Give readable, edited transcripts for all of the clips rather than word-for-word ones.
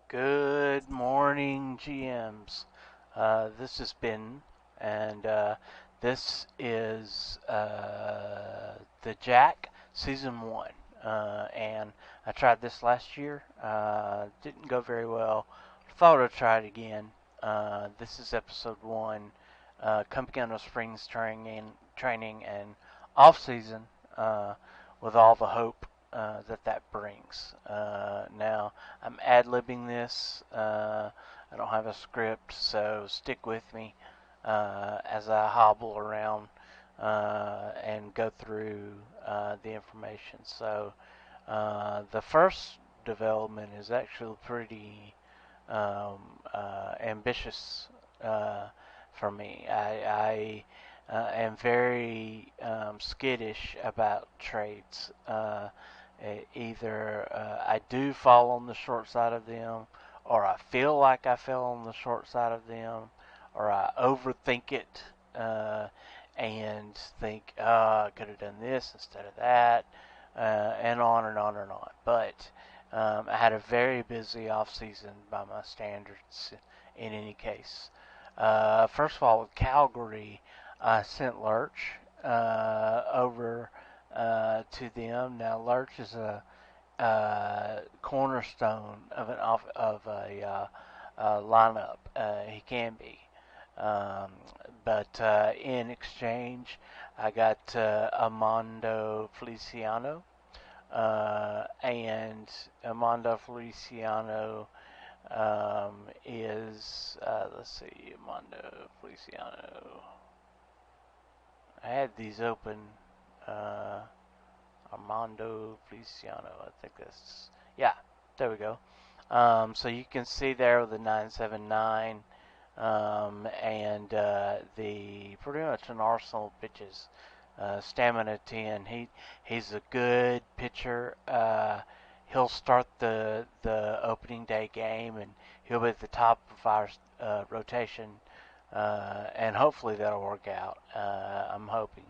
Good morning, GMs. This is Ben, and this is the Jack Season 1. And I tried this last year. Didn't go very well. Thought I'd try it again. This is Episode 1, coming out of Springs training and off season with all the hope that brings. Now, I'm ad-libbing this. I don't have a script, so stick with me as I hobble around and go through the information. So, the first development is actually pretty ambitious for me. I am very skittish about trades. Either I do fall on the short side of them, or I feel like I fell on the short side of them, or I overthink it and think, I could have done this instead of that, and on and on and on. But I had a very busy off season by my standards in any case. First of all, with Calgary, I sent Lurch over to them. Now, Lurch is a cornerstone of a lineup. He can be. Um, but in exchange, I got Armando Feliciano. And Armando Feliciano let's see, Armando Feliciano. I had these open. Uh, Armando Feliciano, I think that's, yeah, there we go. So you can see there with the 979 and the pretty much an arsenal of pitches. Stamina 10. He's a good pitcher. He'll start the opening day game and he'll be at the top of our rotation, and hopefully that'll work out. I'm hoping.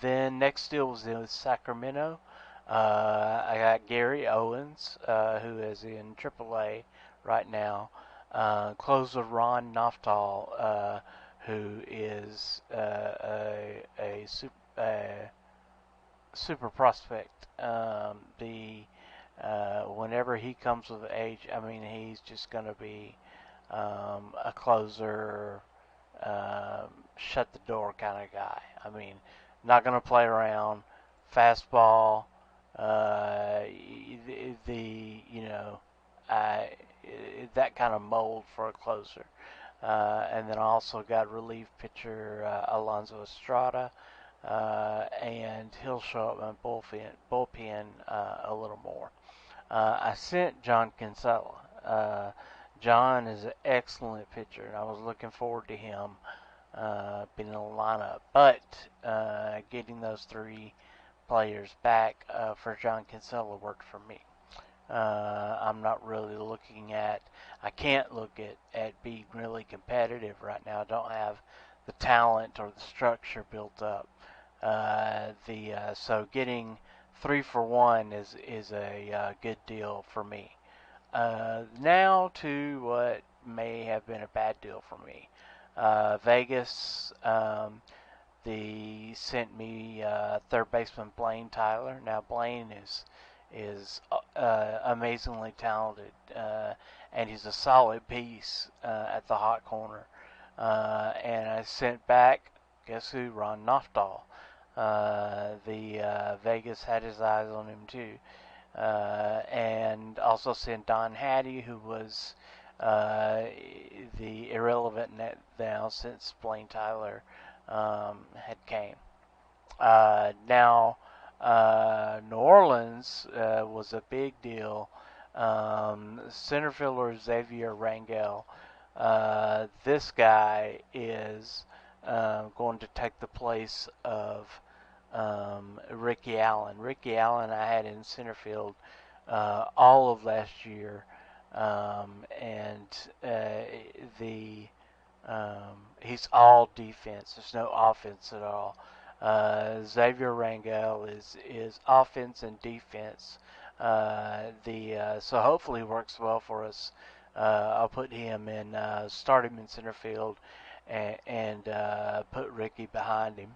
Then next deal was in Sacramento. I got Gary Owens, who is in AAA right now. Closer Ron Naftal, who is a super prospect. The Whenever he comes of age, I mean, he's just going to be a closer, shut the door kind of guy. I mean, not going to play around. Fastball, uh, the you know, I, that kind of mold for a closer. And then I also got relief pitcher Alonso Estrada, and he'll show up in bullpen a little more. I sent John Kinsella. John is an excellent pitcher, and I was looking forward to him being in the lineup. But getting those three players back for John Kinsella worked for me. I'm not really looking at, I can't look at being really competitive right now. I don't have the talent or the structure built up. So getting 3 for 1 is a good deal for me. Now to what may have been a bad deal for me. Vegas, they sent me third baseman Blaine Tyler. Now Blaine is amazingly talented, and he's a solid piece at the hot corner. And I sent back, guess who? Ron Naftal. The Vegas had his eyes on him too, and also sent Don Hattie, who was the irrelevant net now since Blaine Tyler had came. Now, New Orleans was a big deal. Center fielder Xavier Rangel. This guy is going to take the place of Ricky Allen. Ricky Allen I had in center field all of last year, and the he's all defense. There's no offense at all. Xavier Rangel is offense and defense So hopefully it works well for us. I'll put him in, start him in center field, and put Ricky behind him.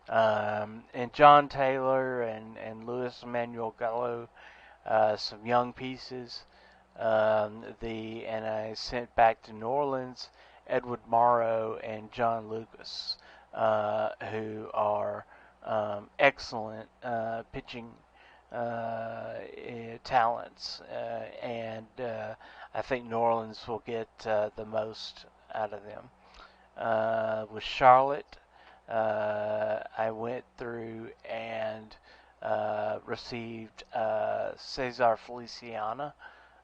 And John Taylor and Luis Manuel Gallo, some young pieces. And I sent back to New Orleans Edward Morrow and John Lucas, who are excellent pitching talents, and I think New Orleans will get the most out of them. With Charlotte, I went through and received Cesar Feliciana,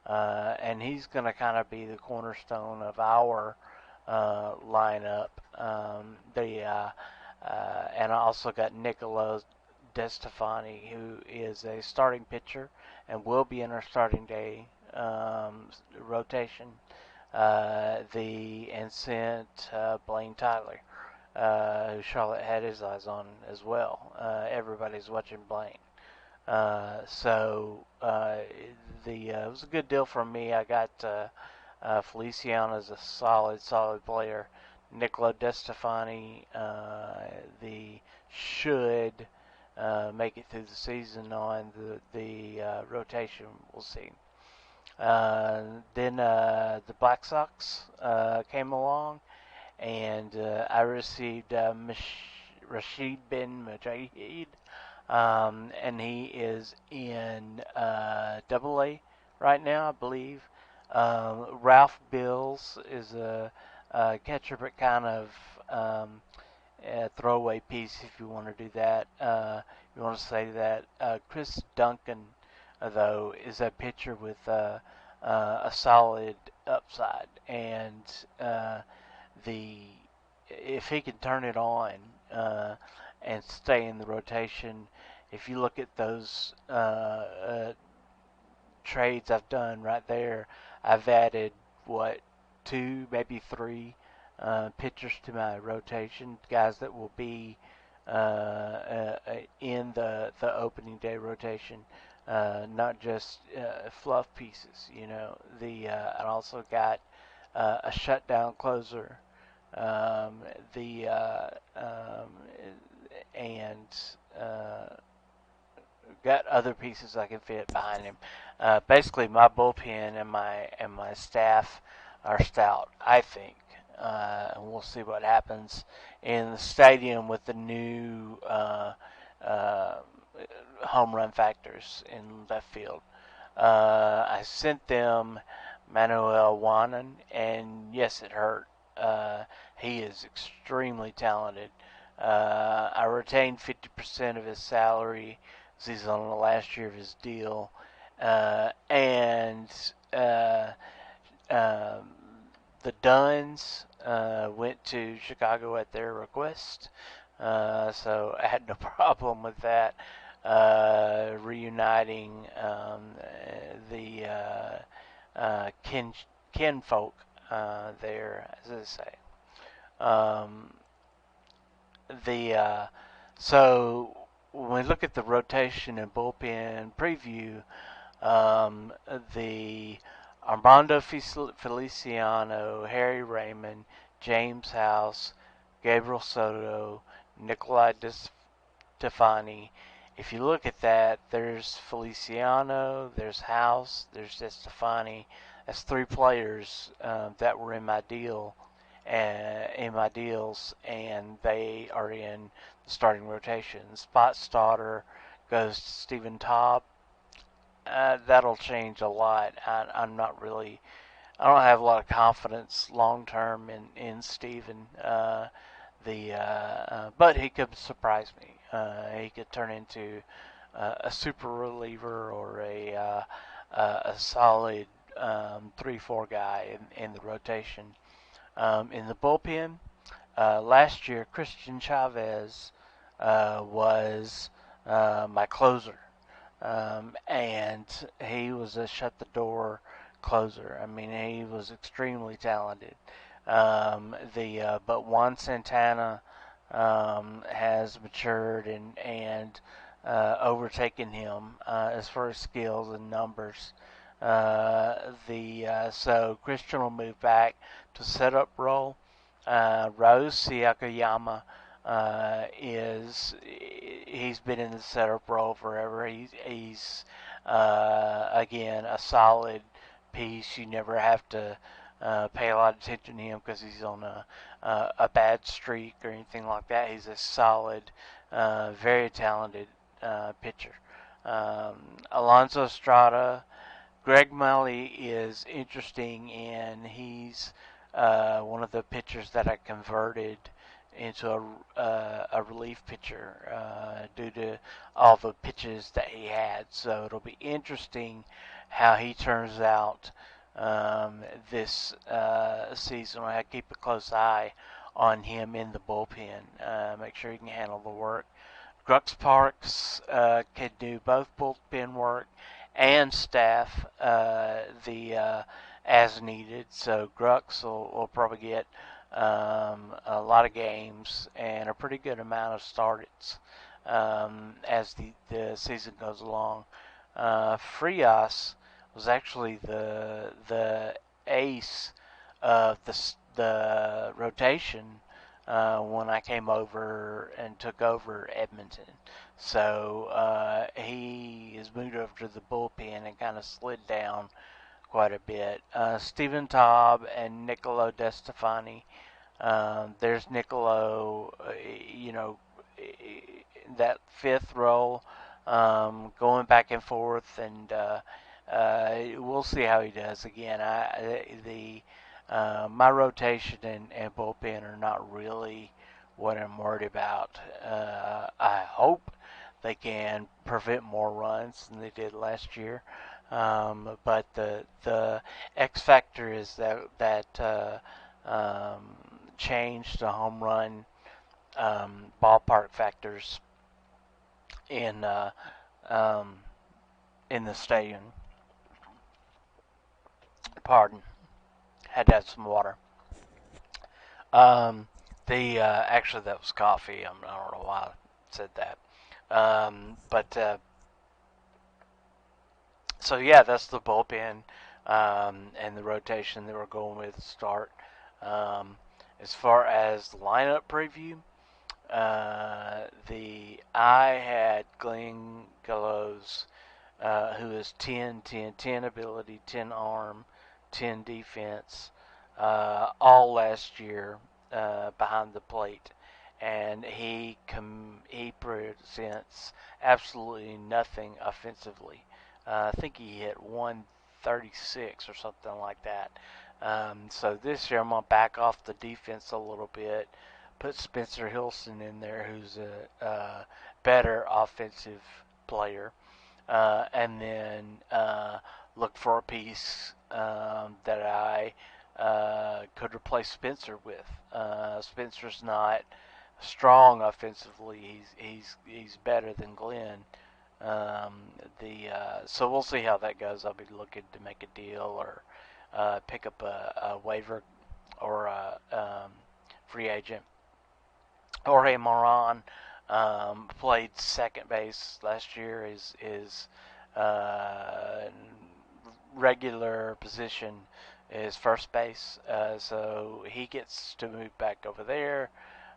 and he's going to kind of be the cornerstone of our lineup. And I also got Nicola DeStefani, who is a starting pitcher and will be in our starting day rotation. And sent Blaine Tyler, who Charlotte had his eyes on as well. Everybody's watching Blaine. It was a good deal for me. I got Feliciano as a solid player. Nicola DeStefani, the should make it through the season on the rotation. We'll see. Then the Black Sox came along, and I received Rashid bin Mujahid, and he is in Double A right now, I believe. Ralph Bills is a catcher, but kind of a throwaway piece if you want to do that. You want to say that. Chris Duncan, though, is a pitcher with a solid upside, and the if he can turn it on and stay in the rotation, if you look at those trades I've done right there, I've added what, two, maybe three pitchers to my rotation, guys that will be in the opening day rotation, not just fluff pieces. I also got a shutdown closer, the and got other pieces I can fit behind him. Basically, my bullpen and my staff are stout, I think. And we'll see what happens in the stadium with the new uh, home run factors in left field. I sent them Manuel Wanan, and yes, it hurt. He is extremely talented. I retained 50% of his salary as he's on the last year of his deal. And The Duns went to Chicago at their request. So I had no problem with that. Reuniting the kinfolk there, as I say. Um, the So when we look at the rotation and bullpen preview, um, the Armando Feliciano, Harry Raymond, James House, Gabriel Soto, Nikolai Stefani. If you look at that, there's Feliciano, there's House, there's Stefani. That's three players that were in my deals, and they are in the starting rotation. Spot starter goes to Stephen Taub. That'll change a lot. I'm not really. I don't have a lot of confidence long term in Steven. But he could surprise me. He could turn into a super reliever or a solid 3-4 guy in the rotation. In the bullpen, last year Christian Chavez was my closer. And he was a shut the door closer. I mean, he was extremely talented. But Juan Santana has matured, and overtaken him as far as skills and numbers. The So Christian will move back to setup role. Rose Siakayama is he's been in the setup role forever. He's again a solid piece. You never have to pay a lot of attention to him because he's on a bad streak or anything like that. He's a solid, very talented pitcher. Alonso Estrada, Greg Mully is interesting, and he's one of the pitchers that I converted into a relief pitcher due to all the pitches that he had. So it'll be interesting how he turns out this season. I keep a close eye on him in the bullpen. Make sure he can handle the work. Grux Parks can do both bullpen work and staff as needed. So Grux will probably get a lot of games and a pretty good amount of starts as the season goes along. Frias was actually the ace of the rotation when I came over and took over Edmonton. So he is moved over to the bullpen and kind of slid down quite a bit. Stephen Taub and Niccolo DeStefani. There's Niccolo, that fifth role, going back and forth, and we'll see how he does. Again, my rotation and bullpen are not really what I'm worried about. I hope they can prevent more runs than they did last year. But the X factor is that change to home run ballpark factors in um, in the stadium. Pardon, had to have some water. Um, the Actually, that was coffee. I don't know why I said that. But So yeah, that's the bullpen and the rotation that we're going with to start. As far as the lineup preview, the I had Glenn Gallows, who is 10, 10, 10 ability, 10 arm, 10 defense, all last year behind the plate, and he presents absolutely nothing offensively. I think he hit 136 or something like that. So this year I'm gonna back off the defense a little bit, put Spencer Hilson in there, who's a better offensive player, and then look for a piece that I could replace Spencer with. Spencer's not strong offensively. He's better than Glenn. So we'll see how that goes. I'll be looking to make a deal or pick up a waiver or a free agent. Jorge Moran played second base last year. His regular position is first base, so he gets to move back over there.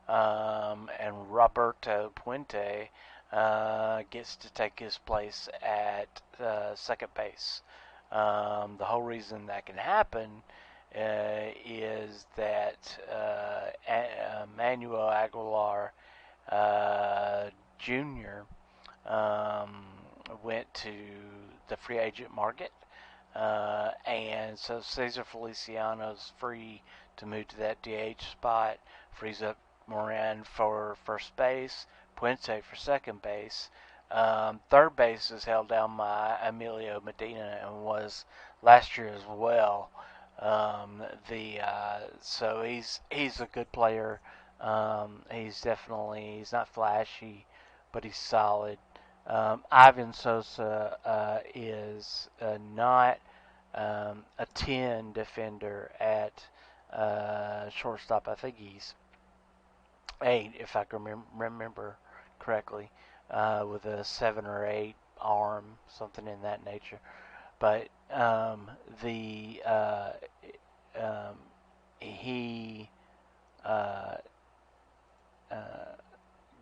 And Roberto Puente gets to take his place at second base. The whole reason that can happen is that Manuel Aguilar Jr. Went to the free agent market, and so Cesar Feliciano's free to move to that DH spot, frees up Moran for first base, Puente for second base. Third base is held down by Emilio Medina and was last year as well. So he's a good player. He's not flashy, but he's solid. Ivan Sosa is not a 10 defender at shortstop. I think he's 8, if I can remember correctly. with a 7 or 8 arm, something in that nature. But the um, he uh, uh,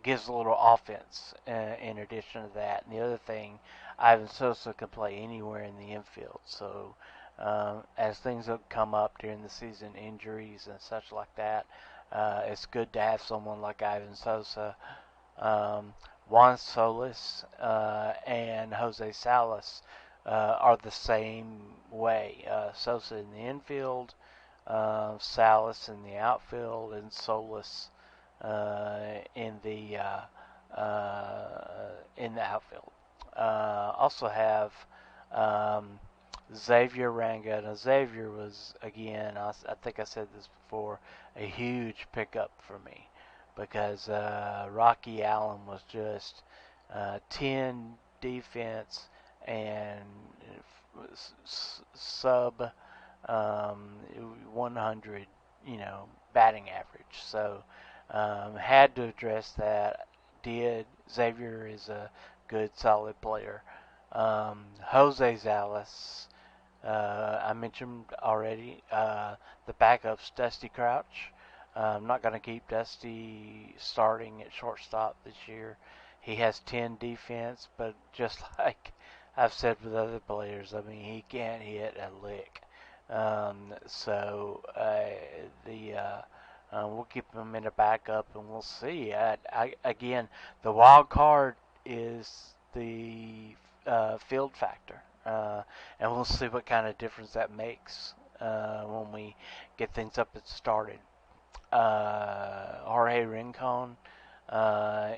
gives a little offense in addition to that. And the other thing, Ivan Sosa can play anywhere in the infield. So as things have come up during the season, injuries and such like that, it's good to have someone like Ivan Sosa. um, Juan Solis and Jose Salas are the same way. Sosa in the infield, Salas in the outfield, and Solis uh, in the uh, in the outfield. Also have um, Xavier Ranga. Now Xavier was again, I think I said this before, a huge pickup for me because Rocky Allen was just 10 defense and sub um, 100, batting average. So had to address that. Did. Xavier is a good, solid player. Jose Salas, I mentioned already. The backup's Dusty Crouch. I'm not going to keep Dusty starting at shortstop this year. He has 10 defense, but just like I've said with other players, I mean, he can't hit a lick. So the we'll keep him in a backup, and we'll see. Again, the wild card is the field factor, and we'll see what kind of difference that makes when we get things up and started. Jorge Rincon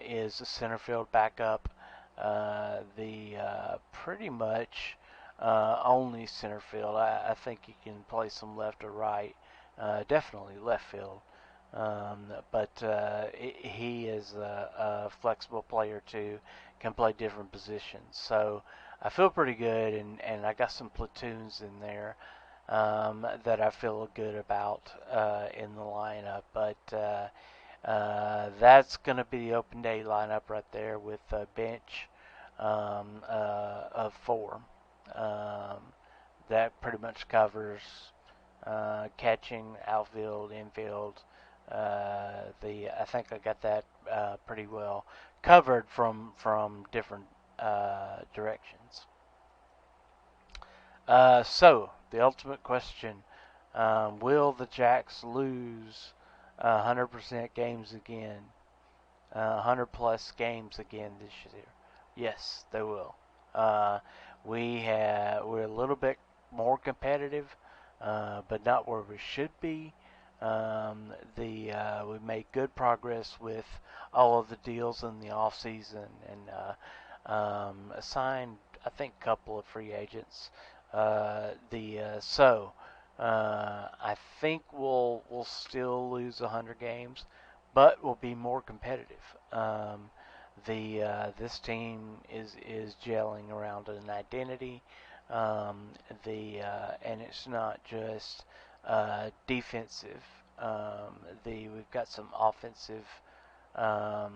is a center field backup. The pretty much only center field. I think he can play some left or right. Definitely left field. But he is a flexible player too. Can play different positions. So I feel pretty good, and I got some platoons in there that I feel good about in the lineup. But that's going to be the open day lineup right there with a bench of 4. Um, that pretty much covers catching, outfield, infield. The I think I got that pretty well covered from different directions. So the ultimate question: will the Jacks lose 100% games again? 100 plus games again this year? Yes, they will. Uh, we're a little bit more competitive, but not where we should be. The We made good progress with all of the deals in the off season and assigned, I think, a couple of free agents. The so I think we'll still lose 100 games, but we'll be more competitive. The This team is gelling around an identity. And it's not just defensive. We've got some offensive um,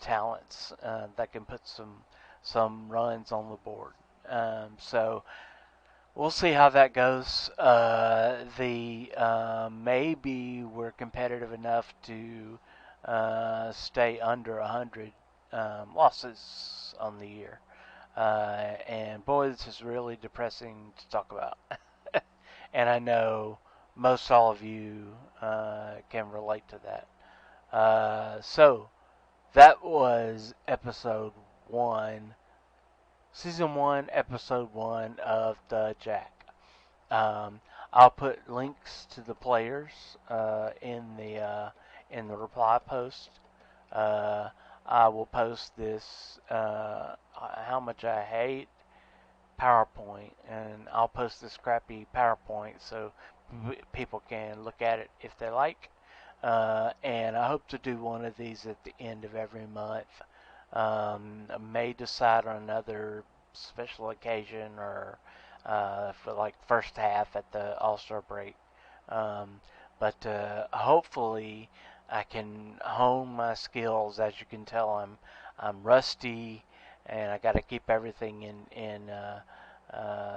talents that can put some runs on the board. So we'll see how that goes. The Maybe we're competitive enough to stay under 100 losses on the year. And boy, this is really depressing to talk about. And I know most all of you can relate to that. So that was episode 1, season 1, episode 1 of the Jack. Um, I'll put links to the players in the reply post. Uh, I will post this how much I hate PowerPoint, and I'll post this crappy PowerPoint so people can look at it if they like. And I hope to do one of these at the end of every month. I may decide on another special occasion or for like first half at the All-Star break. Um, but hopefully I can hone my skills. As you can tell, I'm rusty, and I got to keep everything in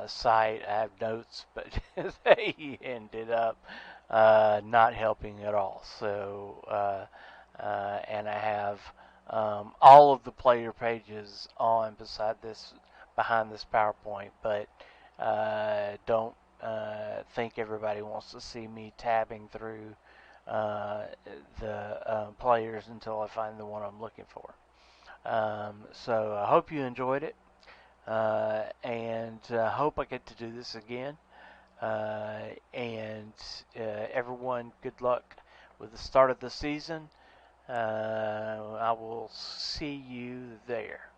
sight. I have notes, but they ended up not helping at all. So and I have all of the player pages on beside this behind this PowerPoint, but don't think everybody wants to see me tabbing through uh, the players until I find the one I'm looking for. So I hope you enjoyed it, and hope I get to do this again. And everyone, good luck with the start of the season. I will see you there.